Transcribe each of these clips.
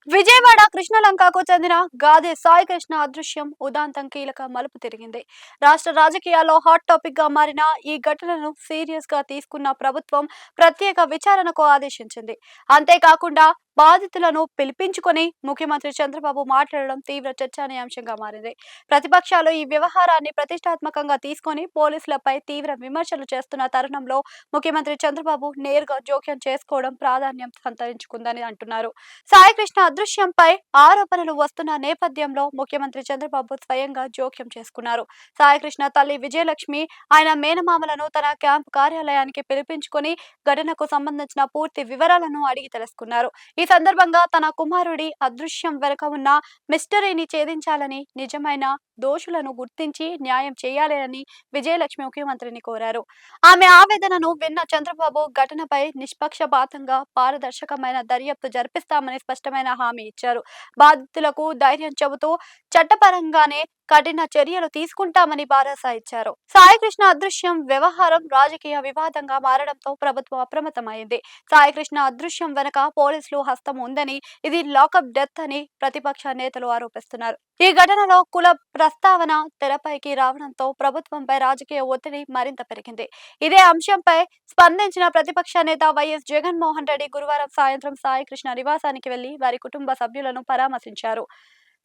విజయవాడ కృష్ణలంకకు చెందిన గాదే సాయి కృష్ణ అదృశ్యం ఉదాంతం కీలక మలుపు తిరిగింది. రాష్ట్ర రాజకీయాల్లో హాట్ టాపిక్ గా మారిన ఈ ఘటనను సీరియస్ గా తీసుకున్న ప్రభుత్వం ప్రత్యేక విచారణకు ఆదేశించింది. అంతేకాకుండా బాధితులను పిలిపించుకొని ముఖ్యమంత్రి చంద్రబాబు మాట్లాడడం తీవ్ర చర్చనీయాంశంగా మారింది. ప్రతిపక్షాలు ఈ వ్యవహారాన్ని ప్రతిష్టాత్మకంగా తీసుకొని పోలీసులపై తీవ్ర విమర్శలు చేస్తున్న తరుణంలో ముఖ్యమంత్రి చంద్రబాబు నేరుగా జోక్యం చేసుకోవడం ప్రాధాన్యం సంతరించుకుందని అంటున్నారు. సాయికృష్ణ అదృశ్యంపై ఆరోపణలు వస్తున్న నేపథ్యంలో ముఖ్యమంత్రి చంద్రబాబు స్వయంగా జోక్యం చేసుకున్నారు. సాయికృష్ణ తల్లి విజయలక్ష్మి ఆయన మేనమామలను తన క్యాంపు కార్యాలయానికి పిలిపించుకొని ఘటనకు సంబంధించిన పూర్తి వివరాలను అడిగి తెలుసుకున్నారు. ఈ సందర్భంగా తన కుమారుడి అదృశ్యం వెనుక ఉన్న మిస్టరీని ఛేదించాలని, నిజమైన దోషులను గుర్తించి న్యాయం చేయాలని విజయలక్ష్మి ముఖ్యమంత్రిని కోరారు. ఆమె ఆవేదనను విన్న చంద్రబాబు ఘటనపై నిష్పక్షపాతంగా పారదర్శకమైన దర్యాప్తు జరిపిస్తామని స్పష్టమైన హామీ ఇచ్చారు. బాధితులకు ధైర్యం చెబుతూ చట్టపరంగానే కఠిన చర్యలు తీసుకుంటామని భరోసా ఇచ్చారు. సాయికృష్ణ అదృశ్యం వ్యవహారం రాజకీయ వివాదంగా మారడంతో ప్రభుత్వం అప్రమత్తమైంది. సాయికృష్ణ అదృశ్యం వెనుక పోలీసులు హస్తం ఉందని, ఇది లాకప్ డెత్ అని ప్రతిపక్ష నేతలు ఆరోపిస్తున్నారు. ఈ ఘటనలో కుల ప్రస్తావన తెరపైకి రావడంతో ప్రభుత్వంపై రాజకీయ ఒత్తిడి మరింత పెరిగింది. ఇదే అంశంపై స్పందించిన ప్రతిపక్ష నేత వైఎస్ జగన్మోహన్ రెడ్డి గురువారం సాయంత్రం సాయికృష్ణ నివాసానికి వెళ్లి వారి కుటుంబ సభ్యులను పరామర్శించారు.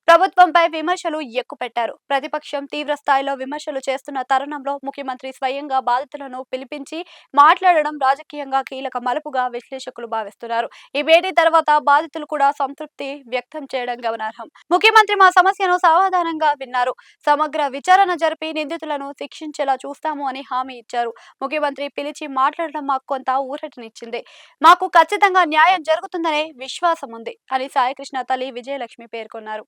ప్రభుత్వంపై విమర్శలు ఎక్కుపెట్టారు. ప్రతిపక్షం తీవ్ర స్థాయిలో విమర్శలు చేస్తున్న తరుణంలో ముఖ్యమంత్రి స్వయంగా బాధితులను పిలిపించి మాట్లాడడం రాజకీయంగా కీలక మలుపుగా విశ్లేషకులు భావిస్తున్నారు. ఈ భేటీ తర్వాత బాధితులు కూడా సంతృప్తి వ్యక్తం చేయడం గమనార్హం. ముఖ్యమంత్రి మా సమస్యను సావధానంగా విన్నారు, సమగ్ర విచారణ జరిపి నిందితులను శిక్షించేలా చూస్తాము అని హామీ ఇచ్చారు. ముఖ్యమంత్రి పిలిచి మాట్లాడడం మాకు కొంత ఊరటనిచ్చింది. మాకు ఖచ్చితంగా న్యాయం జరుగుతుందనే విశ్వాసం ఉంది అని సాయికృష్ణ తల్లి విజయలక్ష్మి పేర్కొన్నారు.